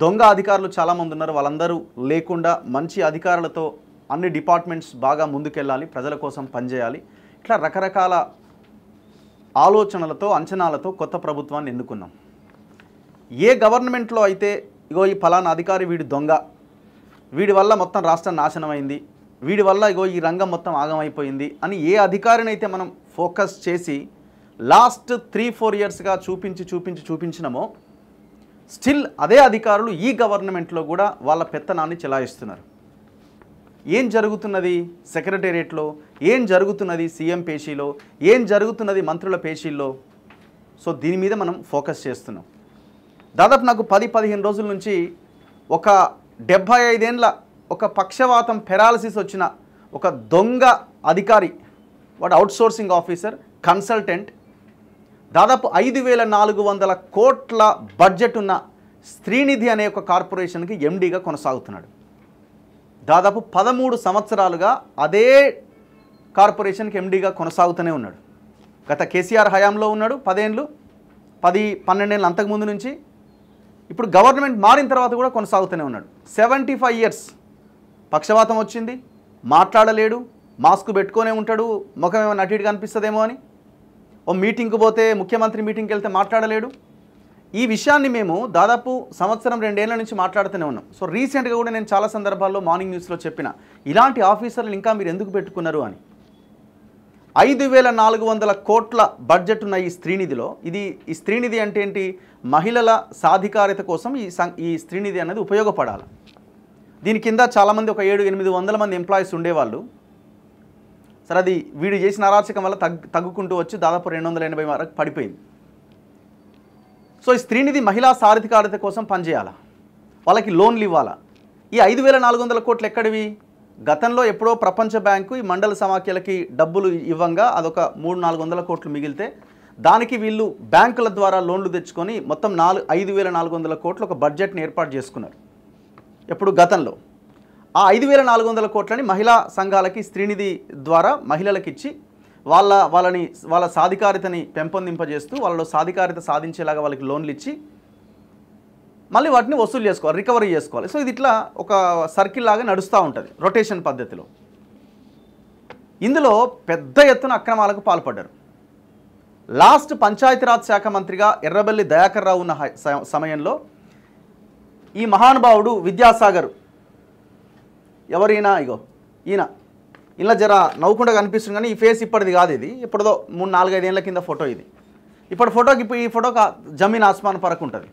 దొంగ అధికారులు చాలామంది ఉన్నారు. వాళ్ళందరూ లేకుండా మంచి అధికారులతో అన్ని డిపార్ట్మెంట్స్ బాగా ముందుకెళ్ళాలి, ప్రజల కోసం పనిచేయాలి. ఇట్లా రకరకాల ఆలోచనలతో అంచనాలతో కొత్త ప్రభుత్వాన్ని ఎన్నుకున్నాం. ఏ గవర్నమెంట్లో అయితే ఇగో ఈ ఫలానా అధికారి వీడి దొంగ, వీడి వల్ల మొత్తం రాష్ట్రం నాశనమైంది, వీడి వల్ల ఇగో ఈ రంగం మొత్తం ఆగమైపోయింది అని ఏ అధికారిని అయితే మనం ఫోకస్ చేసి లాస్ట్ 3-4 ఇయర్స్గా చూపించినామో స్టిల్ అదే అధికారులు ఈ గవర్నమెంట్లో కూడా వాళ్ళ పెత్తనాన్ని చెలాయిస్తున్నారు. ఏం జరుగుతున్నది సెక్రటేరియట్లో, ఏం జరుగుతున్నది సీఎం పేషీలో, ఏం జరుగుతున్నది మంత్రుల పేషీల్లో? సో దీని మీద మనం ఫోకస్ చేస్తున్నాం. దాదాపు నాకు 10-15 రోజుల నుంచి ఒక 75 ఏళ్ళ ఒక పక్షవాతం పెరాలసిస్ వచ్చిన ఒక దొంగ అధికారి, వాడు అవుట్సోర్సింగ్ ఆఫీసర్, కన్సల్టెంట్, దాదాపు 5,400 కోట్ల బడ్జెట్ ఉన్న శ్రీనిధి అనే ఒక కార్పొరేషన్కి ఎండీగా కొనసాగుతున్నాడు. దాదాపు 13 సంవత్సరాలుగా అదే కార్పొరేషన్కి ఎండీగా కొనసాగుతూనే ఉన్నాడు. గత కేసీఆర్ హయాంలో ఉన్నాడు 10 ఏళ్ళు, 10-12 ఏళ్ళు అంతకుముందు నుంచి. ఇప్పుడు గవర్నమెంట్ మారిన తర్వాత కూడా కొనసాగుతూనే ఉన్నాడు. 75 ఇయర్స్. పక్షవాతం వచ్చింది, మాట్లాడలేడు, మాస్క్ పెట్టుకొనే ఉంటాడు, ముఖం ఏమైనా అటు ఇటు కనిపిస్తుందేమో అని. ఓ మీటింగ్కి పోతే, ముఖ్యమంత్రి మీటింగ్కి వెళ్తే మాట్లాడలేడు. ఈ విషయాన్ని మేము దాదాపు 1-2 ఏళ్ల నుంచి మాట్లాడుతూనే ఉన్నాం. సో రీసెంట్గా కూడా నేను చాలా సందర్భాల్లో మార్నింగ్ న్యూస్లో చెప్పిన, ఇలాంటి ఆఫీసర్లు ఇంకా మీరు ఎందుకు పెట్టుకున్నారు అని. 5,400 కోట్ల బడ్జెట్ ఉన్న ఈ స్త్రీనిధిలో, ఈ స్త్రీనిధి అంటే ఏంటి, మహిళల సాధికారత కోసం ఈ స్త్రీనిధి అనేది ఉపయోగపడాలి. దీని కింద చాలామంది ఒక 700-800 మంది ఎంప్లాయీస్ ఉండేవాళ్ళు. సరే, అది వీడు చేసిన అరాచకం వల్ల తగ్గుకుంటూ వచ్చి దాదాపు 280 వరకు పడిపోయింది. సో ఈ స్త్రీనిధి మహిళా సాధికారత కోసం పనిచేయాలా, వాళ్ళకి లోన్లు ఇవ్వాలా. ఈ 5,400 కోట్లు ఎక్కడివి? గతంలో ఎప్పుడో ప్రపంచ బ్యాంకు ఈ మండల సమాఖ్యలకి డబ్బులు ఇవ్వంగా అదొక 300-400 కోట్లు మిగిలితే దానికి వీళ్ళు బ్యాంకుల ద్వారా లోన్లు తెచ్చుకొని మొత్తం 5,400 కోట్లు ఒక బడ్జెట్ని ఏర్పాటు చేసుకున్నారు. ఎప్పుడు గతంలో ఆ 5,400 కోట్లని మహిళా సంఘాలకి స్త్రీనిధి ద్వారా మహిళలకు ఇచ్చి వాళ్ళ సాధికారితని పెంపొందింపజేస్తూ వాళ్ళలో సాధికారిత సాధించేలాగా వాళ్ళకి లోన్లు ఇచ్చి మళ్ళీ వాటిని వసూలు చేసుకోవాలి, రికవరీ చేసుకోవాలి. సో ఇది ఇట్లా ఒక సర్కిల్ లాగా నడుస్తూ ఉంటుంది రొటేషన్ పద్ధతిలో. ఇందులో పెద్ద ఎత్తున అక్రమాలకు పాల్పడ్డారు. లాస్ట్ పంచాయతీరాజ్ శాఖ మంత్రిగా ఎర్రబెల్లి దయాకర్ రావు ఉన్న సమయంలో ఈ మహానుభావుడు విద్యాసాగర్, ఎవరైనా ఇగో ఈయన ఇలా జర నవ్వుకుండా కనిపిస్తుంది, కానీ ఈ ఫేస్ ఇప్పటిది కాదు, ఇది ఇప్పటిదో 3-4-5 ఏళ్ళ కింద ఫోటో ఇది. ఇప్పటి ఫోటోకి ఈ ఫోటోకి జమీన్ ఆస్మాన్ పరకు ఉంటుంది.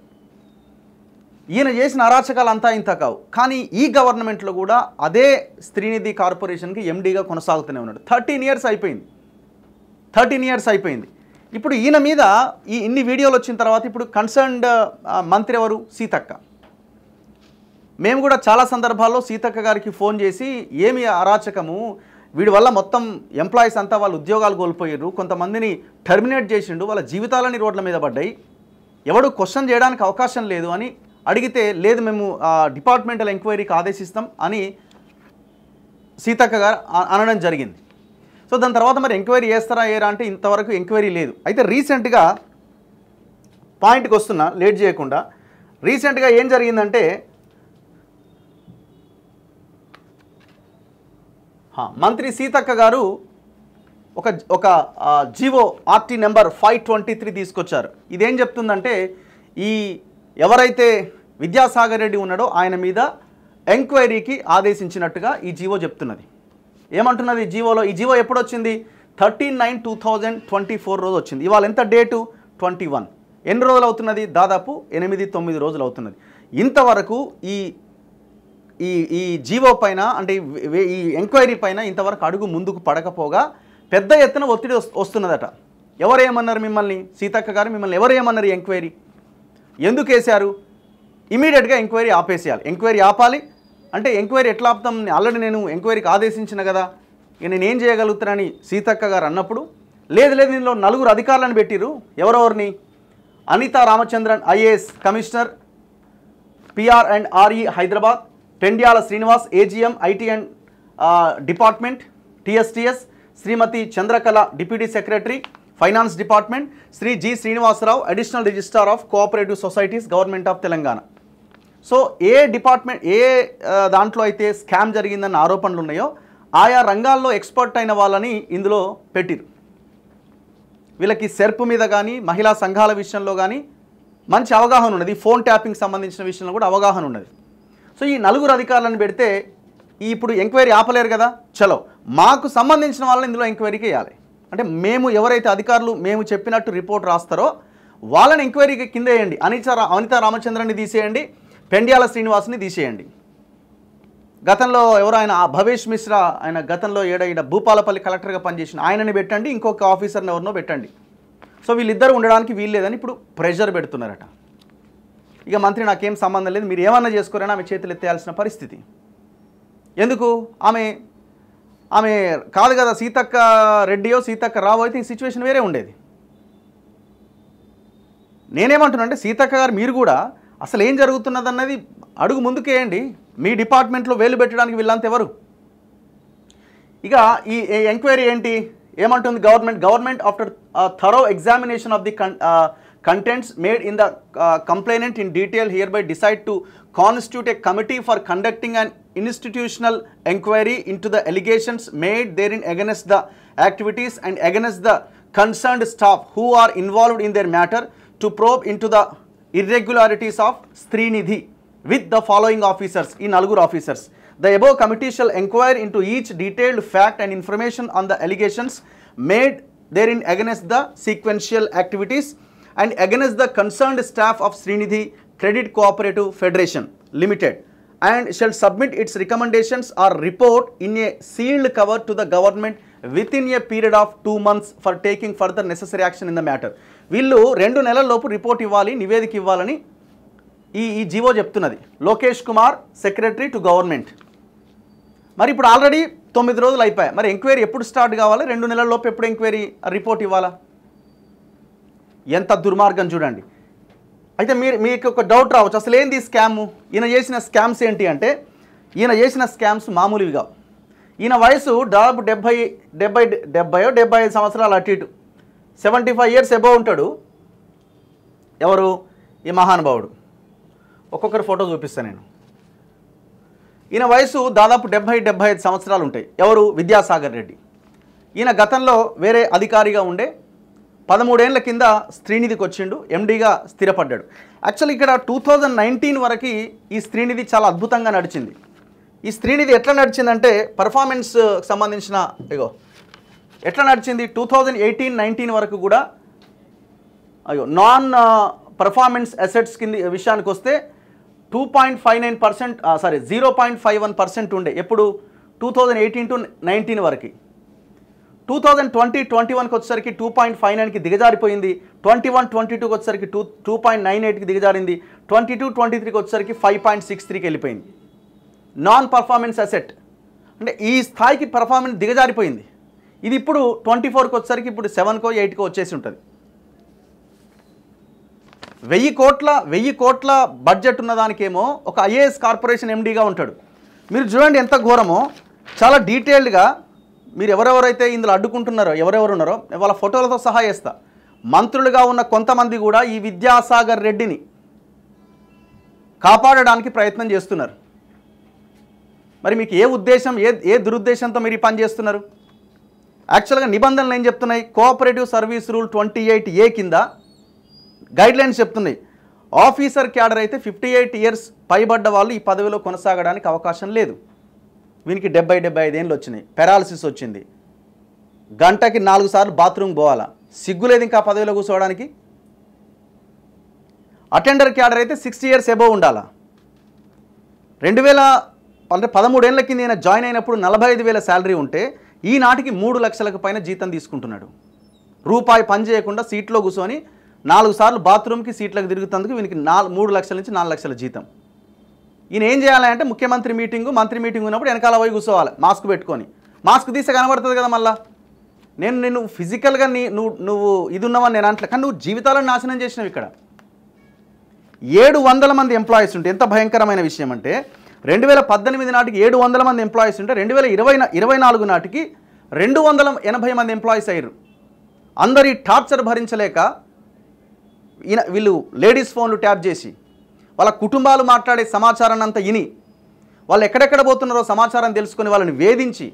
ఈయన చేసిన అరాచకాలు అంతా ఇంత కావు, కానీ ఈ గవర్నమెంట్లో కూడా అదే స్త్రీనిధి కార్పొరేషన్కి ఎండీగా కొనసాగుతూనే ఉన్నాడు. 13 ఇయర్స్ అయిపోయింది. ఇప్పుడు ఈయన మీద ఇన్ని వీడియోలు వచ్చిన తర్వాత ఇప్పుడు కన్సర్న్డ్ మంత్రి ఎవరు? సీతక్క. మేము కూడా చాలా సందర్భాల్లో సీతక్క గారికి ఫోన్ చేసి, ఏమి అరాచకము, వీడి వల్ల మొత్తం ఎంప్లాయీస్ అంతా వాళ్ళ ఉద్యోగాలు కోల్పోయారు, కొంతమందిని టర్మినేట్ చేసిండు, వాళ్ళ జీవితాలని రోడ్ల మీద పడ్డాయి, ఎవడు క్వశ్చన్ చేయడానికి అవకాశం లేదు అని అడిగితే, లేదు మేము డిపార్ట్మెంటల్ ఎంక్వైరీకి ఆదేశిస్తాం అని సీతక్క గారు అనడం జరిగింది. సో దాని తర్వాత మరి ఎంక్వైరీ చేస్తారా ఏరా అంటే ఇంతవరకు ఎంక్వైరీ లేదు. అయితే రీసెంట్గా పాయింట్కి వస్తున్నా లేట్ చేయకుండా, రీసెంట్గా ఏం జరిగిందంటే మంత్రి సీతక్క గారు ఒక జీవో ఆర్టీ నెంబర్ 523 తీసుకొచ్చారు. ఇదేం చెప్తుందంటే, ఈ ఎవరైతే విద్యాసాగర్ రెడ్డి ఉన్నాడో ఆయన మీద ఎంక్వైరీకి ఆదేశించినట్టుగా ఈ జీవో చెప్తున్నది. ఏమంటున్నది ఈ జీవోలో? ఈ జీవో ఎప్పుడు వచ్చింది? 13/9/2024 రోజు వచ్చింది. ఇవాళ ఎంత డేటు? 21. ఎన్ని రోజులు అవుతున్నది? దాదాపు 8-9 రోజులు అవుతున్నది. ఇంతవరకు ఈ జీవో పైన, అంటే ఈ ఎంక్వైరీ పైన ఇంతవరకు అడుగు ముందుకు పడకపోగా పెద్ద ఎత్తున ఒత్తిడి వస్తున్నదట. ఎవరేమన్నారు మిమ్మల్ని? సీతక్క గారు మిమ్మల్ని ఎవరేమన్నారు? ఎంక్వైరీ ఎందుకు వేశారు? ఇమీడియట్గా ఎంక్వైరీ ఆపేసేయాలి. ఎంక్వైరీ ఆపాలి అంటే ఎంక్వైరీ ఎట్లా ఆపుతాం? ఆల్రెడీ నేను ఎంక్వైరీకి ఆదేశించిన కదా, ఇక నేనేం చేయగలుగుతానని సీతక్క గారు అన్నప్పుడు, లేదు దీనిలో 4 అధికారులను పెట్టిరు. ఎవరెవరిని? Anitha Ramachandran IAS commissioner PR&RE Hyderabad, Pendyala Srinivas AGM IT and department TSTS, Shrimati Chandrakala deputy secretary finance department, Shri G Srinivasarao additional registrar of cooperative societies government of Telangana. So ఏ డిపార్ట్మెంట్ దాంట్లో అయితే స్కామ్ జరిగిందన్న ఆరోపణలు ఉన్నాయో ఆయా రంగాల్లో ఎక్స్పర్ట్ అయిన వాళ్ళని ఇందులో పెట్టిరు. వీళ్ళకి సెర్ప్ మీద కానీ మహిళా సంఘాల విషయంలో కానీ మంచి అవగాహన ఉన్నది. ఫోన్ ట్యాపింగ్ సంబంధించిన విషయంలో కూడా అవగాహన ఉన్నది. సో ఈ 4 అధికారులను పెడితే ఇప్పుడు ఎంక్వైరీ ఆపలేరు కదా. చలో మాకు సంబంధించిన వాళ్ళని ఇందులో ఎంక్వైరీకి వేయాలి. అంటే మేము ఎవరైతే అధికారులు మేము చెప్పినట్టు రిపోర్ట్ రాస్తారో వాళ్ళని ఎంక్వైరీకి కింద వేయండి. అనితా రామచంద్రన్ని తీసేయండి, పెండ్యాల శ్రీనివాస్ని తీసేయండి. గతంలో ఎవరు ఆయన భవేష్ మిశ్రా, ఆయన గతంలో ఏడ భూపాలపల్లి కలెక్టర్గా పనిచేసిన ఆయనని పెట్టండి, ఇంకొక ఆఫీసర్ని ఎవరినో పెట్టండి. సో వీళ్ళిద్దరు ఉండడానికి వీల్లేదని ఇప్పుడు ప్రెషర్ పెడుతున్నారట. ఇక మంత్రి నాకేం సంబంధం లేదు, మీరు ఏమన్నా చేసుకోరైనా ఆమె చేతులు ఎత్తేయాల్సిన పరిస్థితి. ఎందుకు? ఆమె కాదు కదా సీతక్క రెడ్డియో సీతక్క రావో అయితే ఈ సిచ్యువేషన్ వేరే ఉండేది. నేనేమంటున్నా అంటే సీతక్క గారు మీరు కూడా అసలు ఏం జరుగుతున్నదన్నది అడుగు ముందుకేయండి. మీ డిపార్ట్మెంట్లో వేలు పెట్టడానికి వీళ్ళంతా ఎవరు? ఇక ఈ ఎంక్వైరీ ఏంటి ఏమంటుంది government after thorough examination of the contents made in the complainant in detail hereby decide to constitute a committee for conducting an institutional inquiry into the allegations made therein against the activities and against the concerned staff who are involved in their matter to probe into the irregularities of Srinidhi with the following officers, in 4 officers. The above committee shall inquire into each detailed fact and information on the allegations made therein against the sequential activities and against the concerned staff of Srinidhi Credit Cooperative Federation Limited, and shall submit its recommendations or report in a sealed cover to the government within a period of 2 months for taking further necessary action in the matter. వీళ్ళు 2 నెలల లోపు report ఇవ్వాలి, నివేదిక ఇవ్వాలని ఈ GO చెప్తున్నది. Lokesh Kumar, secretary to government. మరి ఇప్పుడు ఆల్రెడీ 9 రోజులు అయిపోయాయి. మరి ఎంక్వైరీ ఎప్పుడు స్టార్ట్ కావాలి? 2 నెలల లోపు ఎప్పుడు ఎంక్వైరీ రిపోర్ట్ ఇవ్వాలా? ఎంత దుర్మార్గం చూడండి. అయితే మీకు ఒక డౌట్ రావచ్చు, అసలు ఏంది స్కాము? ఈయన చేసిన స్కామ్స్ ఏంటి అంటే, ఈయన చేసిన స్కామ్స్ మామూలువి కావు. ఈయన వయసు దాదాపు 75 సంవత్సరాలు అటు ఇటు, 75 years అబోవ్ ఉంటాడు. ఎవరు? ఈ మహానుభావుడు. ఒక్కొక్కరి ఫోటో చూపిస్తాను నేను. ఈయన వయసు దాదాపు 70-75 సంవత్సరాలు ఉంటాయి. ఎవరు? విద్యాసాగర్ రెడ్డి. ఈయన గతంలో వేరే అధికారిగా ఉండే 13 ఏళ్ల కింద శ్రీనిధికి వచ్చిండు, ఎండీగా స్థిరపడ్డాడు. యాక్చువల్లీ ఇక్కడ 2019 వరకు ఈ శ్రీనిధి చాలా అద్భుతంగా నడిచింది. ఈ శ్రీనిధి ఎట్లా నడిచిందంటే పర్ఫార్మెన్స్ సంబంధించిన ఎట్లా నడిచింది 2018-19 వరకు కూడా నాన్ పర్ఫార్మెన్స్ అసెట్స్ కింద విషయానికి వస్తే 2.59%, 0.51% ఉండే. ఎప్పుడు? 2018-19 వరకు. 2020-21కి వచ్చేసరికి 2.59కి దిగజారిపోయింది. 21-22కి వచ్చేసరికి 2.98కి దిగజారింది. 22-23కి వచ్చేసరికి 5.63కి వెళ్ళిపోయింది. నాన్ పర్ఫార్మెన్స్ అసెట్ అంటే ఈ స్థాయికి పర్ఫార్మెన్స్ దిగజారిపోయింది. ఇది ఇప్పుడు 24కి వచ్చేసరికి ఇప్పుడు 7కో 8కో వచ్చేసి ఉంటుంది. 1000 కోట్ల బడ్జెట్ ఉన్నదానికేమో ఒక ఐఏఎస్ కార్పొరేషన్ ఎండీగా ఉంటాడు. మీరు చూడండి ఎంత ఘోరమో. చాలా డీటెయిల్డ్గా మీరు ఎవరెవరైతే ఇందులో అడ్డుకుంటున్నారో ఎవరెవరు ఉన్నారో వాళ్ళ ఫోటోలతో సహా చేస్తా. మంత్రులుగా ఉన్న కొంతమంది కూడా ఈ విద్యాసాగర్ రెడ్డిని కాపాడడానికి ప్రయత్నం చేస్తున్నారు. మరి మీకు ఏ ఉద్దేశం, ఏ దురుద్దేశంతో మీరు ఈ పని చేస్తున్నారు? యాక్చువల్గా నిబంధనలు ఏం చెప్తున్నాయి? కోఆపరేటివ్ సర్వీస్ రూల్ 28A కింద గైడ్లైన్స్ చెప్తున్నాయి. ఆఫీసర్ క్యాడర్ అయితే 58 years పైబడ్డ వాళ్ళు ఈ పదవిలో కొనసాగడానికి అవకాశం లేదు. వీనికి 70-75 ఏళ్ళు వచ్చినాయి, పెరాలసిస్ వచ్చింది, గంటకి 4 సార్లు బాత్రూమ్ పోవాలా, సిగ్గులేదు ఇంకా పదవిలో కూర్చోవడానికి. అటెండర్ క్యాడర్ అయితే 60 years అబోవ్ ఉండాలా. 13 ఏళ్ల కింద ఈయన జాయిన్ అయినప్పుడు 45,000 శాలరీ ఉంటే ఈనాటికి 3 లక్షలకు పైన జీతం తీసుకుంటున్నాడు. రూపాయి పని చేయకుండా సీట్లో కూర్చొని 4 సార్లు బాత్రూమ్కి సీట్లకు తిరుగుతందుకు వీనికి 3 లక్షల నుంచి 4 లక్షల జీతం. ఈయన ఏం చేయాలంటే ముఖ్యమంత్రి మీటింగు, మంత్రి మీటింగ్ ఉన్నప్పుడు వెనకాల పోయి కూర్చోవాలి మాస్క్ పెట్టుకొని. మాస్క్ తీస్తే కనబడుతుంది కదా. మళ్ళీ నేను ఫిజికల్గా నువ్వు ఇది ఉన్నావని నేను అంటలే, కానీ నువ్వు జీవితాలను నాశనం చేసినావు. ఇక్కడ 700 మంది ఎంప్లాయీస్ ఉంటే ఎంత భయంకరమైన విషయం అంటే 2018 నాటికి 700 మంది ఎంప్లాయీస్ ఉంటే 2024 నాటికి 280 మంది ఎంప్లాయీస్ అయ్యారు. అందరి టార్చర్ భరించలేక వీళ్ళు లేడీస్ ఫోన్లు ట్యాప్ చేసి వాళ్ళ కుటుంబాలు మాట్లాడే సమాచారాన్ని అంతా విని వాళ్ళు ఎక్కడెక్కడ పోతున్నారో సమాచారం తెలుసుకొని వాళ్ళని వేధించి,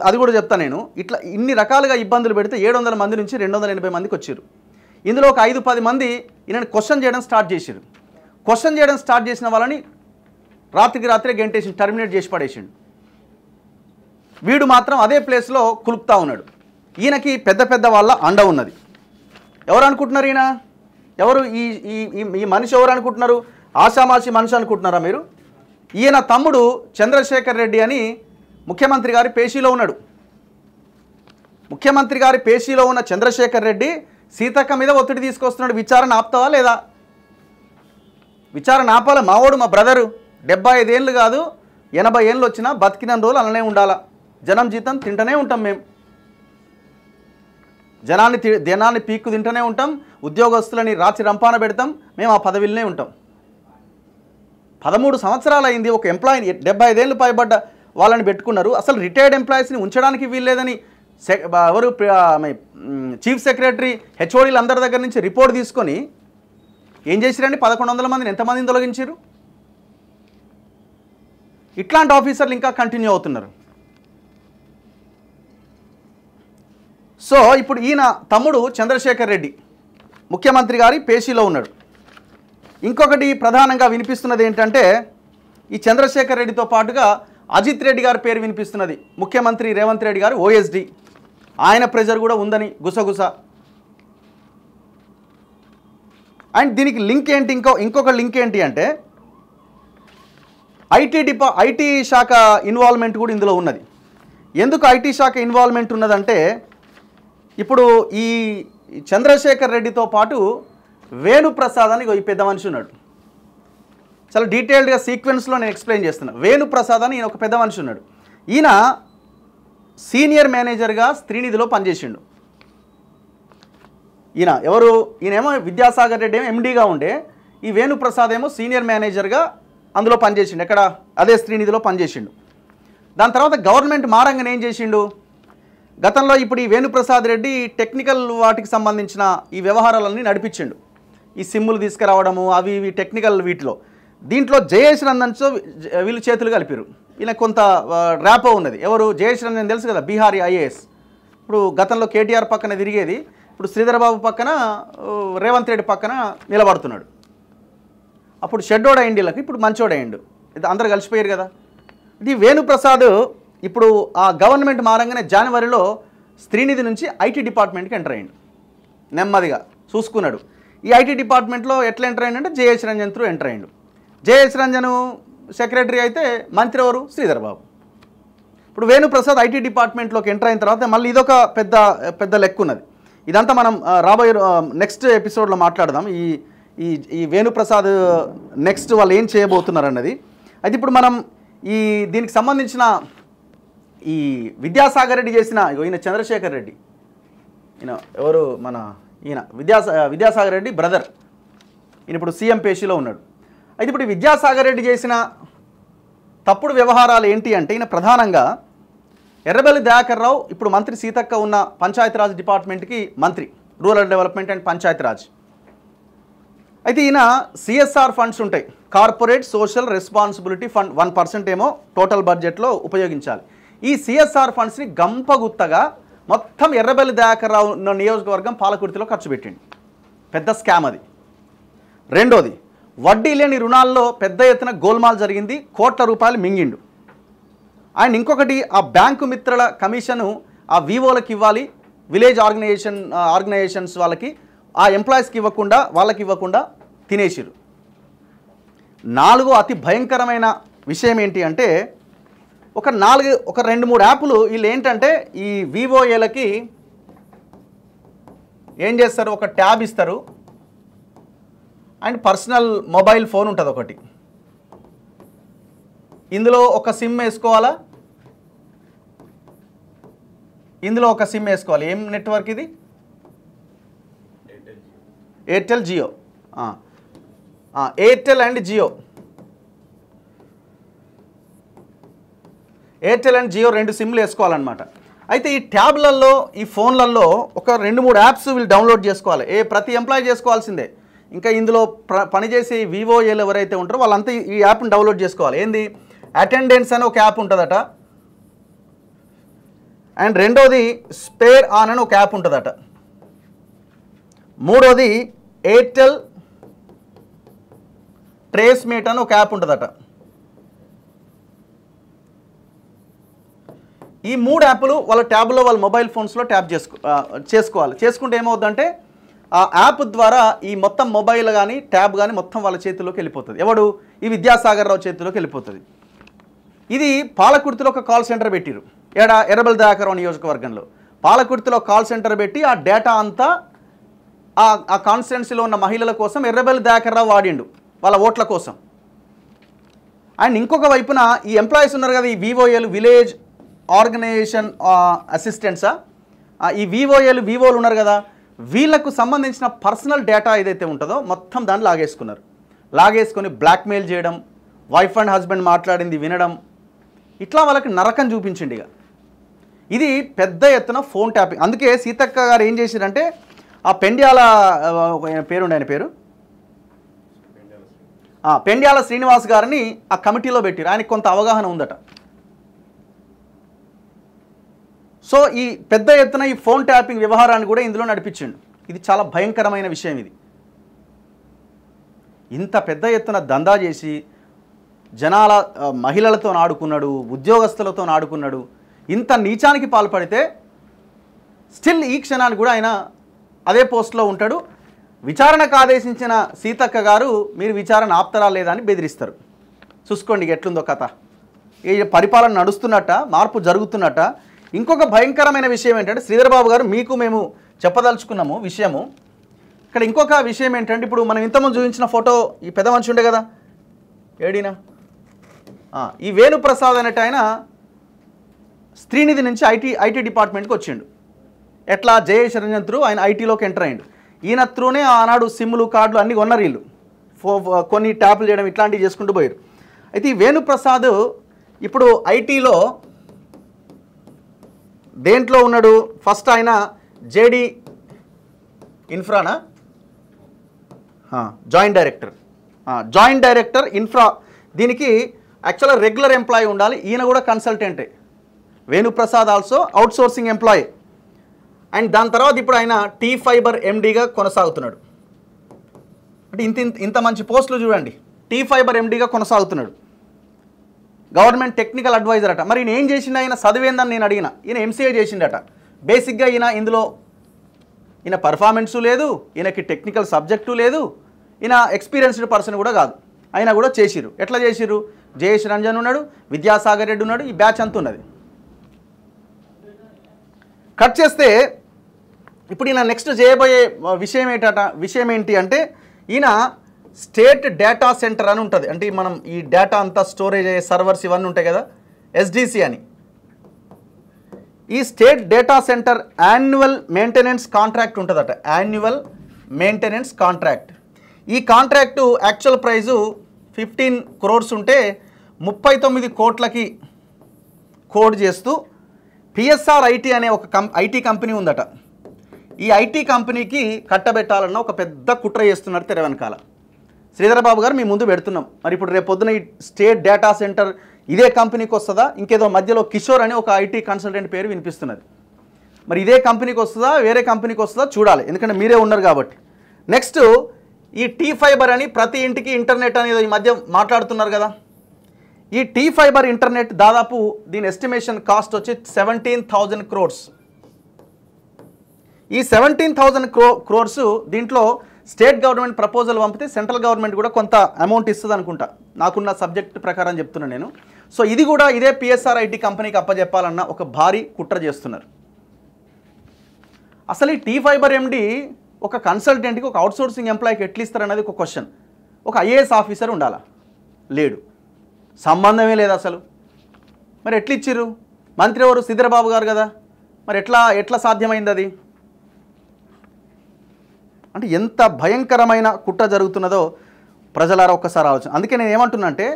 అది కూడా చెప్తాను నేను, ఇట్లా ఇన్ని రకాలుగా ఇబ్బందులు పెడితే 700 మంది నుంచి 280 మందికి వచ్చారు. ఇందులో ఒక 5-10 మంది ఈయనని క్వశ్చన్ చేయడం స్టార్ట్ చేశారు. క్వశ్చన్ చేయడం స్టార్ట్ చేసిన వాళ్ళని రాత్రికి రాత్రే గెంటేసి టర్మినేట్ చేసి పడేసిండు. వీడు మాత్రం అదే ప్లేస్లో కులుపుతా ఉన్నాడు. ఈయనకి పెద్ద పెద్ద వాళ్ళ అండ ఉన్నది. ఎవరు అనుకుంటున్నారు ఈయన? ఎవరు ఈ మనిషి ఎవరు అనుకుంటున్నారు? ఆషామాషి మనిషి అనుకుంటున్నారా మీరు? ఈయన తమ్ముడు చంద్రశేఖర్ రెడ్డి అని ముఖ్యమంత్రి గారి పేషీలో ఉన్నాడు. ముఖ్యమంత్రి గారి పేషీలో ఉన్న చంద్రశేఖర్ రెడ్డి సీతక్క మీద ఒత్తిడి తీసుకొస్తున్నాడు. విచారణ ఆపుతావా లేదా? విచారణ ఆపాల. మావోడు, మా బ్రదరు 75 ఏళ్ళు కాదు 80 ఏళ్ళు వచ్చినా బతికిన రోజులు అలానే ఉండాలా. జనం జీతం తింటూనే ఉంటాం, మేము జనాన్ని పీక్కు తింటూనే ఉంటాం, ఉద్యోగస్తులని రాచి రంపాన పెడతాం, మేము ఆ పదవిలోనే ఉంటాం. 13 సంవత్సరాలు అయింది. ఒక ఎంప్లాయీని 75 ఏళ్ళు పైబడ్డ వాళ్ళని పెట్టుకున్నారు. అసలు రిటైర్డ్ ఎంప్లాయీస్ని ఉంచడానికి వీల్లేదని ఎవరు చీఫ్ సెక్రటరీ, హెచ్ఓడీలు అందరి దగ్గర నుంచి రిపోర్ట్ తీసుకొని ఏం చేసిరండి? 1100 మందిని ఎంతమందిని తొలగించారు? ఇట్లాంటి ఆఫీసర్లు ఇంకా కంటిన్యూ అవుతున్నారు. సో ఇప్పుడు ఈయన తమ్ముడు చంద్రశేఖర్ రెడ్డి ముఖ్యమంత్రి గారి పేషీలో ఉన్నాడు. ఇంకొకటి ప్రధానంగా వినిపిస్తున్నది ఏంటంటే, ఈ చంద్రశేఖర్ రెడ్డితో పాటుగా అజిత్ రెడ్డి గారి పేరు వినిపిస్తున్నది. ముఖ్యమంత్రి రేవంత్ రెడ్డి గారు ఓఎస్డి, ఆయన ప్రెజర్ కూడా ఉందని గుసగుస. అండ్ దీనికి లింక్ ఏంటి? ఇంకొక లింక్ ఏంటి అంటే, ఐటీ శాఖ ఇన్వాల్వ్మెంట్ కూడా ఇందులో ఉన్నది. ఎందుకు ఐటీ శాఖ ఇన్వాల్వ్మెంట్ ఉన్నదంటే, ఇప్పుడు ఈ చంద్రశేఖర్ రెడ్డితో పాటు వేణుప్రసాద్ అని ఈ పెద్ద మనిషి ఉన్నాడు. చాలా డీటెయిల్డ్గా సీక్వెన్స్లో నేను ఎక్స్ప్లెయిన్ చేస్తున్నా. వేణుప్రసాద్ అని ఈయన ఒక పెద్ద మనిషి ఉన్నాడు. ఈయన సీనియర్ మేనేజర్గా శ్రీనిధిలో పనిచేసిండు. ఈయనేమో విద్యాసాగర్ రెడ్డి ఏమో ఎండీగా ఉండే, ఈ వేణుప్రసాద్ ఏమో సీనియర్ మేనేజర్గా అందులో పనిచేసిండు. ఎక్కడ? అదే శ్రీనిధిలో పనిచేసిండు. దాని తర్వాత గవర్నమెంట్ మారంగానే ఏం చేసిండు? గతంలో ఇప్పుడు ఈ వేణుప్రసాద్ రెడ్డి టెక్నికల్ వాటికి సంబంధించిన ఈ వ్యవహారాలన్నీ నడిపించిండు. ఈ సిమ్ములు తీసుకురావడము, అవి ఇవి టెక్నికల్ వీటిలో. దీంట్లో జయేష్ రంజన్తో వీళ్ళు చేతులు కలిపారు. ఈయన కొంత ర్యాపో ఉన్నది. ఎవరు? జయేష్ రంజన్ తెలుసు కదా, బీహారీ ఐఏఎస్. ఇప్పుడు గతంలో కేటీఆర్ పక్కన తిరిగేది, ఇప్పుడు శ్రీధరబాబు పక్కన, రేవంత్ రెడ్డి పక్కన నిలబడుతున్నాడు. అప్పుడు షెడ్డోడ్ అయ్యిండు వీళ్ళకి, ఇప్పుడు మంచోడు అయ్యిండు. ఇది అందరు కలిసిపోయారు కదా. ఇది వేణుప్రసాద్ ఇప్పుడు ఆ గవర్నమెంట్ మారంగానే జనవరిలో శ్రీనిధి నుంచి ఐటీ డిపార్ట్మెంట్కి ఎంటర్ అయ్యిండు. నెమ్మదిగా చూసుకున్నాడు. ఈ ఐటీ డిపార్ట్మెంట్లో ఎట్లా ఎంటర్ అయ్యిందంటే జయేష్ రంజన్ త్రూ ఎంటర్ అయ్యిండు. జయేష్ రంజన్ సెక్రటరీ అయితే మంత్రి ఎవరు? శ్రీధరబాబు. ఇప్పుడు వేణుప్రసాద్ ఐటీ డిపార్ట్మెంట్లోకి ఎంటర్ అయిన తర్వాత మళ్ళీ ఇదొక పెద్ద లెక్క ఉన్నది. ఇదంతా మనం రాబోయే నెక్స్ట్ ఎపిసోడ్లో మాట్లాడదాం. ఈ వేణుప్రసాద్ నెక్స్ట్ వాళ్ళు ఏం చేయబోతున్నారు అన్నది. అయితే ఇప్పుడు మనం దీనికి సంబంధించిన ఈ విద్యాసాగర్ రెడ్డి చేసిన ఈయన చంద్రశేఖర్ రెడ్డి, ఈయన ఎవరు? ఈయన విద్యాసాగర్ రెడ్డి బ్రదర్. ఈయన ఇప్పుడు సీఎం పేషీలో ఉన్నాడు. అయితే ఇప్పుడు విద్యాసాగర్ రెడ్డి చేసిన తప్పుడు వ్యవహారాలు ఏంటి అంటే, ఈయన ప్రధానంగా ఎర్రబెల్లి దయాకర్ రావు ఇప్పుడు మంత్రి సీతక్క ఉన్న పంచాయతీరాజ్ డిపార్ట్మెంట్కి మంత్రి, రూరల్ డెవలప్మెంట్ అండ్ పంచాయతీరాజ్. అయితే ఈయన సిఎస్ఆర్ ఫండ్స్ ఉంటాయి, కార్పొరేట్ సోషల్ రెస్పాన్సిబిలిటీ ఫండ్ 1% ఏమో టోటల్ బడ్జెట్లో ఉపయోగించాలి. ఈ సిఎస్ఆర్ ఫండ్స్ని గంపగుత్తగా మొత్తం ఎర్రబెల్లి దయాకర్ రావు నియోజకవర్గం పాలకుర్తిలో ఖర్చు పెట్టిండు. పెద్ద స్కామ్ అది. రెండోది, వడ్డీ లేని రుణాల్లో పెద్ద ఎత్తున గోల్మాల్ జరిగింది, కోట్ల రూపాయలు మింగిండు. అండ్ ఇంకొకటి, ఆ బ్యాంకు మిత్రుల కమిషను ఆ వివోలకు ఇవ్వాలి, విలేజ్ ఆర్గనైజేషన్స్ వాళ్ళకి, ఆ ఎంప్లాయీస్కి ఇవ్వకుండా, వాళ్ళకి ఇవ్వకుండా తినేసిరు. 4 అతి భయంకరమైన విషయం ఏంటి అంటే, ఒక 2-3 యాప్లు వీళ్ళు ఏంటంటే ఈ వివోఏలకి ఏం చేస్తారు, ఒక ట్యాబ్ ఇస్తారు అండ్ పర్సనల్ మొబైల్ ఫోన్ ఉంటుంది ఒకటి. ఇందులో ఒక సిమ్ వేసుకోవాలా, ఏం నెట్వర్క్ ఇది? Airtel Jio. Airtel and Jio, Airtel and Jio 2 సిమ్లు వేసుకోవాలన్నమాట. అయితే ఈ ట్యాబ్లలో, ఈ ఫోన్లలో ఒక 2-3 యాప్స్ వీళ్ళు డౌన్లోడ్ చేసుకోవాలి. ప్రతి ఎంప్లాయీ చేసుకోవాల్సిందే. ఇంకా ఇందులో పనిచేసే వివోఏలు ఎవరైతే ఉంటారో వాళ్ళంతా ఈ యాప్ని డౌన్లోడ్ చేసుకోవాలి. ఏంది అటెండెన్స్ అని ఒక యాప్ ఉంటుందట, అండ్ రెండోది స్పేర్ ఆన్ అని ఒక యాప్ ఉంటుందట, మూడోది ఎయిర్టెల్ ట్రేస్మేట్ అని ఒక యాప్ ఉంటుందట. ఈ 3 యాప్లు వాళ్ళ ట్యాబ్లో వాళ్ళ మొబైల్ ఫోన్స్లో ట్యాప్ చేసుకోవాలి. చేసుకుంటే ఏమవుతుందంటే ఆ యాప్ ద్వారా ఈ మొత్తం మొబైల్ కానీ ట్యాబ్ కానీ మొత్తం వాళ్ళ చేతిలోకి వెళ్ళిపోతుంది. ఎవడు? ఈ విద్యాసాగర్ రావు చేతిలోకి వెళ్ళిపోతుంది. ఇది పాలకుర్తిలో ఒక కాల్ సెంటర్ పెట్టిరు. ఎర్రబెల్లి దయాకర్ నియోజకవర్గంలో పాలకుర్తిలో కాల్ సెంటర్ పెట్టి ఆ డేటా అంతా ఆ కాన్స్టిట్యున్సీలో ఉన్న మహిళల కోసం ఎర్రబెల్లి దయాకర్ రావు వాడిండు వాళ్ళ ఓట్ల కోసం. అండ్ ఇంకొక వైపున ఈ ఎంప్లాయీస్ ఉన్నారు కదా, ఈ వివోఏలు విలేజ్ ఆర్గనైజేషన్ అసిస్టెంట్సా, ఈ వివోలు ఉన్నారు కదా, వీళ్ళకు సంబంధించిన పర్సనల్ డేటా ఏదైతే ఉంటుందో మొత్తం దాన్ని లాగేసుకొని బ్లాక్మెయిల్ చేయడం, వైఫ్ అండ్ హస్బెండ్ మాట్లాడింది వినడం, ఇట్లా వాళ్ళకి నరకం చూపించింది. ఇక ఇది పెద్ద ఎత్తున ఫోన్ ట్యాపింగ్. అందుకే సీతక్క గారు ఏం చేశారంటే ఆ పెండ్యాల పెండ్యాల శ్రీనివాస్ గారిని ఆ కమిటీలో పెట్టారు. ఆయనకు కొంత అవగాహన ఉందట. సో ఈ పెద్ద ఎత్తున ఈ ఫోన్ ట్యాపింగ్ వ్యవహారాన్ని కూడా ఇందులో నడిపించిండు. ఇది చాలా భయంకరమైన విషయం. ఇది ఇంత పెద్ద ఎత్తున దందా చేసి జనాల మహిళలతో ఆడుకున్నాడు, ఉద్యోగస్తులతో ఆడుకున్నాడు. ఇంత నీచానికి పాల్పడితే స్టిల్ ఈ క్షణానికి కూడా ఆయన అదే పోస్ట్లో ఉంటాడు. విచారణకు ఆదేశించిన సీతక్క గారు మీరు విచారణ ఆపుతారా లేదా అని బెదిరిస్తారు. చూసుకోండి ఎట్లుందో కథ. ఈ పరిపాలన నడుస్తున్నట్ట, మార్పు జరుగుతున్నట్ట. ఇంకొక భయంకరమైన విషయం ఏంటంటే శ్రీధర్ బాబు గారు మీకు మేము చెప్పదలుచుకున్నాము విషయము. ఇక్కడ ఇంకొక విషయం ఏంటంటే ఇప్పుడు మనం ఇంతకుముందు చూపించిన ఫోటో ఈ పెద్ద మనిషి ఉండే కదా ఏడినా, ఈ వేణుప్రసాద్ అనేట ఆయన శ్రీనిధి నుంచి ఐటీ డిపార్ట్మెంట్కి వచ్చిండు. ఎట్లా జయేష్ రంజన్ త్రూ ఆయన ఐటీలోకి ఎంటర్ అయ్యిండు. ఈయన త్రూనే ఆనాడు సిమ్లు కార్డులు అన్నీ కొన్నారు వీళ్ళు. కొన్ని ట్యాపులు చేయడం ఇట్లాంటివి చేసుకుంటూ పోయారు. అయితే ఈ వేణుప్రసాద్ ఇప్పుడు ఐటీలో దేంట్లో ఉన్నాడు? ఫస్ట్ ఆయన జేడీ ఇన్ఫ్రానా జాయింట్ డైరెక్టర్ ఇన్ఫ్రా. దీనికి యాక్చువల్గా రెగ్యులర్ ఎంప్లాయీ ఉండాలి. ఈయన కూడా కన్సల్టెంటే. Venuprasad also outsourcing employee. And దాని తర్వాత ఇప్పుడు ఆయన టీ ఫైబర్ ఎండీగా కొనసాగుతున్నాడు. అంటే ఇంత మంచి పోస్టులు చూడండి, టీ ఫైబర్ ఎండీగా కొనసాగుతున్నాడు. గవర్నమెంట్ టెక్నికల్ అడ్వైజర్ అట. మరి ఈయన ఏం చేసిండు? ఆయన చదివేందని నేను అడిగిన. ఈయన ఎంసీఏ చేసిండట. బేసిక్గా ఈయన పర్ఫార్మెన్సు లేదు, ఈయనకి టెక్నికల్ సబ్జెక్టు లేదు, ఈయన ఎక్స్పీరియన్స్డ్ పర్సన్ కూడా కాదు. అయినా కూడా చేసిరు. ఎట్లా చేసిరు? జయేష్ రంజన్ ఉన్నాడు, విద్యాసాగర్ రెడ్డి ఉన్నాడు, ఈ బ్యాచ్ అంత ఉన్నది. కట్ చేస్తే ఇప్పుడు ఈయన నెక్స్ట్ చేయబోయే విషయం ఏంటి అంటే ఈయన స్టేట్ డేటా సెంటర్ అని ఉంటుంది. అంటే మనం ఈ డేటా అంతా స్టోరేజ్ అయ్యే సర్వర్స్ ఇవన్నీ ఉంటాయి కదా, ఎస్డిసి అని. ఈ state data centre annual maintenance contract ఉంటుందట. Annual maintenance contract. ఈ కాంట్రాక్టు యాక్చువల్ ప్రైజు 15 crores ఉంటే 39 కోట్లకి కోడ్ చేస్తూ పిఎస్ఆర్ ఐటీ అనే ఒక ఐటీ కంపెనీ ఉందట. ఈ ఐటీ కంపెనీకి కట్టబెట్టాలన్న ఒక పెద్ద కుట్ర చేస్తున్నారు తెర వెనకాల. శ్రీధర్ బాబు గారు మీ ముందు పెడుతున్నాం. మరి ఇప్పుడు రేపు పొద్దున ఈ స్టేట్ డేటా సెంటర్ ఇదే కంపెనీకి వస్తుందా? ఇంకేదో మధ్యలో కిషోర్ అని ఒక ఐటీ కన్సల్టెంట్ పేరు వినిపిస్తున్నది. మరి ఇదే కంపెనీకి వస్తుందా వేరే కంపెనీకి వస్తుందా చూడాలి, ఎందుకంటే మీరే ఉన్నారు కాబట్టి. నెక్స్ట్ ఈ టీ ఫైబర్ అని ప్రతి ఇంటికి ఇంటర్నెట్ అనేది ఈ మధ్య మాట్లాడుతున్నారు కదా. ఈ టీ ఫైబర్ ఇంటర్నెట్ దాదాపు దీని ఎస్టిమేషన్ కాస్ట్ వచ్చి 17,000 crores. ఈ 17,000 crores దీంట్లో స్టేట్ గవర్నమెంట్ ప్రపోజల్ పంపితే సెంట్రల్ గవర్నమెంట్ కూడా కొంత అమౌంట్ ఇస్తుంది అనుకుంటా, నాకున్న సబ్జెక్ట్ ప్రకారం చెప్తున్నాను నేను. సో ఇది కూడా ఇదే పిఎస్ఆర్ ఐటీ కంపెనీకి అప్పచెప్పాలన్న ఒక భారీ కుట్ర చేస్తున్నారు. అసలు ఈ టీ ఫైబర్ ఎండి ఒక కన్సల్టెంట్కి ఒక అవుట్సోర్సింగ్ ఎంప్లాయీకి ఎట్లా ఇస్తారన్నది ఒక క్వశ్చన్. ఒక ఐఏఎస్ ఆఫీసర్ ఉండాలా? లేడు, సంబంధమే లేదు అసలు. మరి ఎట్లా ఇచ్చిర్రు? మంత్రి ఎవరు? శ్రీధర్ బాబు గారు కదా. మరి ఎట్లా సాధ్యమైంది అది? అంటే ఎంత భయంకరమైన కుట్ర జరుగుతున్నదో ప్రజలారా ఒక్కసారి ఆలోచన. అందుకే నేను ఏమంటున్నా అంటే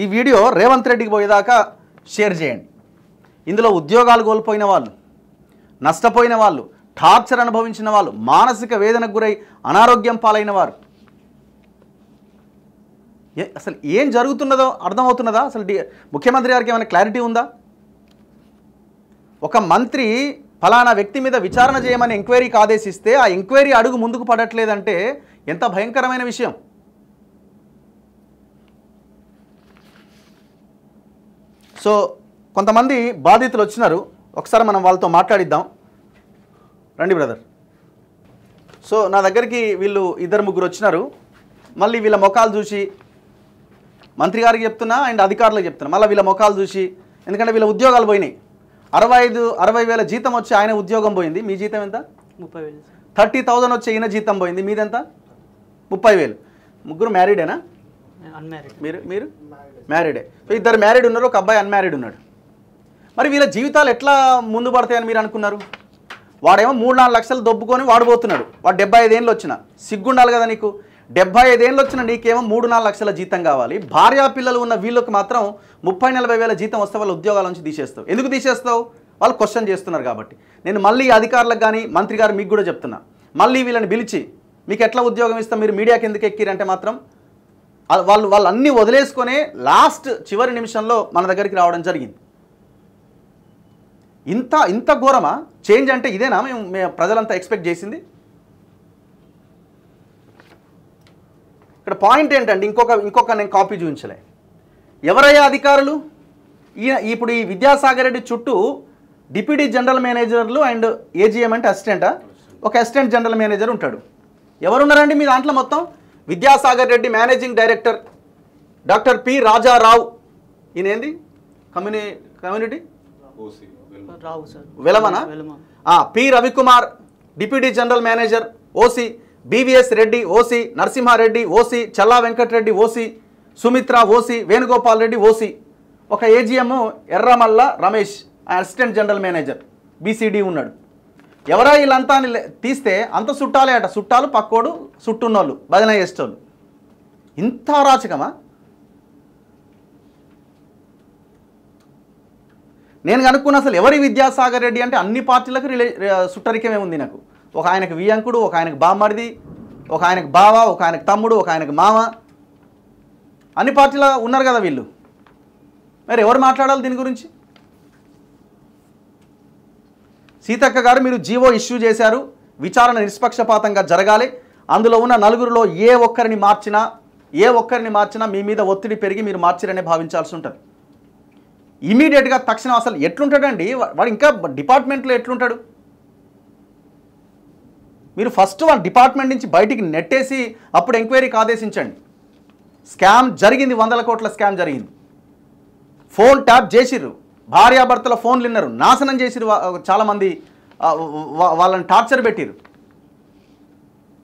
ఈ వీడియో రేవంత్ రెడ్డికి పోయేదాకా షేర్ చేయండి. ఇందులో ఉద్యోగాలు కోల్పోయిన వాళ్ళు, నష్టపోయిన వాళ్ళు, టార్చర్ అనుభవించిన వాళ్ళు, మానసిక వేదనకు గురై అనారోగ్యం పాలైన వారు, అసలు ఏం జరుగుతున్నదో అర్థమవుతున్నదా? అసలు ముఖ్యమంత్రి గారికి ఏమైనా క్లారిటీ ఉందా? ఒక మంత్రి ఫలానా వ్యక్తి మీద విచారణ చేయమని ఎంక్వైరీకి ఆదేశిస్తే ఆ ఎంక్వైరీ అడుగు ముందుకు పడట్లేదంటే ఎంత భయంకరమైన విషయం. సో కొంతమంది బాధితులు వచ్చినారు, ఒకసారి మనం వాళ్ళతో మాట్లాడిద్దాం. రండి బ్రదర్. సో నా దగ్గరికి వీళ్ళు 2-3 వచ్చినారు. మళ్ళీ వీళ్ళ ముఖాలు చూసి మంత్రి గారికి చెప్తున్నా అండ్ అధికారులకు చెప్తున్నా, మళ్ళీ వీళ్ళ ముఖాలు చూసి, ఎందుకంటే వీళ్ళ ఉద్యోగాలు పోయినాయి. 65-60 జీతం వచ్చి ఆయన ఉద్యోగం పోయింది. మీ జీతం ఎంత? 30,000. 30,000 వచ్చి ఈయన జీతం పోయింది. మీదెంత? 30,000. ముగ్గురు మ్యారీడేనా? అన్మ్యారీడ్. మీరు మ్యారీడే. సో 2 మ్యారీడ్ ఉన్నారు, ఒక అబ్బాయి అన్మ్యారీడ్ ఉన్నాడు. మరి వీళ్ళ జీవితాలు ఎట్లా ముందు పడతాయని మీరు అనుకున్నారు? వాడేమో 3-4 లక్షలు దొబ్బుకొని వాడిపోతున్నాడు. వాడు 75 ఏళ్ళు వచ్చిన సిగ్గుండాలి కదా నీకు. 75 ఏళ్ళు వచ్చిన నీకేమో 3-4 లక్షల జీతం కావాలి. భార్యా పిల్లలు ఉన్న వీళ్ళకి మాత్రం 30-40 వేల జీతం వస్తే వాళ్ళ ఉద్యోగాల నుంచి తీసేస్తావు. ఎందుకు తీసేస్తావు? వాళ్ళు క్వశ్చన్ చేస్తున్నారు కాబట్టి. నేను మళ్ళీ అధికారులకు కానీ మంత్రి గారు మీకు కూడా చెప్తున్నా, మళ్ళీ వీళ్ళని పిలిచి మీకు ఎట్లా ఉద్యోగం ఇస్తాం, మీరు మీడియాకి ఎందుకు ఎక్కిరంటే మాత్రం వాళ్ళు అన్నీ వదిలేసుకొని లాస్ట్ చివరి నిమిషంలో మన దగ్గరికి రావడం జరిగింది. ఇంత ఘోరమా? చేంజ్ అంటే ఇదేనా మేము ప్రజలంతా ఎక్స్పెక్ట్ చేసింది? ఇక్కడ పాయింట్ ఏంటంటే ఇంకొక నేను కాపీ చూపించలే. ఎవరయ్యా అధికారులు? ఇప్పుడు ఈ విద్యాసాగర్ రెడ్డి చుట్టూ డిప్యూటీ జనరల్ మేనేజర్లు అండ్ ఏజీఎం అంటే అసిస్టెంటా, ఒక అసిస్టెంట్ జనరల్ మేనేజర్ ఉంటాడు. ఎవరున్నారండి మీ దాంట్లో? మొత్తం Vidyasagar Reddy managing director, doctor P Rajarao, ఈయన ఏంది కమ్యూనిటీ వెలమనా, P Ravikumar deputy general manager OC, BVS Reddy OC, Narasimhareddy OC, Challa Venkatareddy OC, Sumitra OC, Venugopal Reddy OC, ఒక AGM Erramalla Ramesh assistant general manager BCD ఉన్నాడు. ఎవరా వీళ్ళంతా తీస్తే అంత చుట్టాలే అట. చుట్టాలు పక్కోడు, చుట్టున్నోళ్ళు, భజన చేసేటోళ్ళు. ఇంత అరాచకమా? నేను కనుక్కున్న అసలు ఎవరి విద్యాసాగర్ రెడ్డి అంటే అన్ని పార్టీలకు సుట్టరికమే ఉంది నాకు. ఒక ఆయనకు వియంకుడు, ఒక ఆయనకు బామ్మడిది, ఒక ఆయనకు బావ, ఒక ఆయనకు తమ్ముడు, ఒక ఆయనకు మామ, అన్ని పార్టీలో ఉన్నారు కదా వీళ్ళు. మరి ఎవరు మాట్లాడాలి దీని గురించి? సీతక్క గారు, మీరు జీవో ఇష్యూ చేశారు, విచారణ నిష్పక్షపాతంగా జరగాలి, అందులో ఉన్న 9గురిలో ఏ ఒక్కరిని మార్చినా మీ మీద ఒత్తిడి పెరిగి మీరు మార్చిరనే భావించాల్సి ఉంటుంది. ఇమీడియట్గా తక్షణం అసలు ఎట్లుంటాడండి వాడు? ఇంకా డిపార్ట్మెంట్లో ఎట్లుంటాడు? మీరు ఫస్ట్ వాళ్ళ డిపార్ట్మెంట్ నుంచి బయటికి నెట్టేసి అప్పుడు ఎంక్వైరీకి ఆదేశించండి. స్కామ్ జరిగింది, 100 కోట్ల స్కామ్ జరిగింది. ఫోన్ ట్యాప్ చేసిర్రు, భార్యాభర్తల ఫోన్లు విన్నారు, నాశనం చేసిర్రు, చాలామంది వాళ్ళని టార్చర్ పెట్టిర్రు.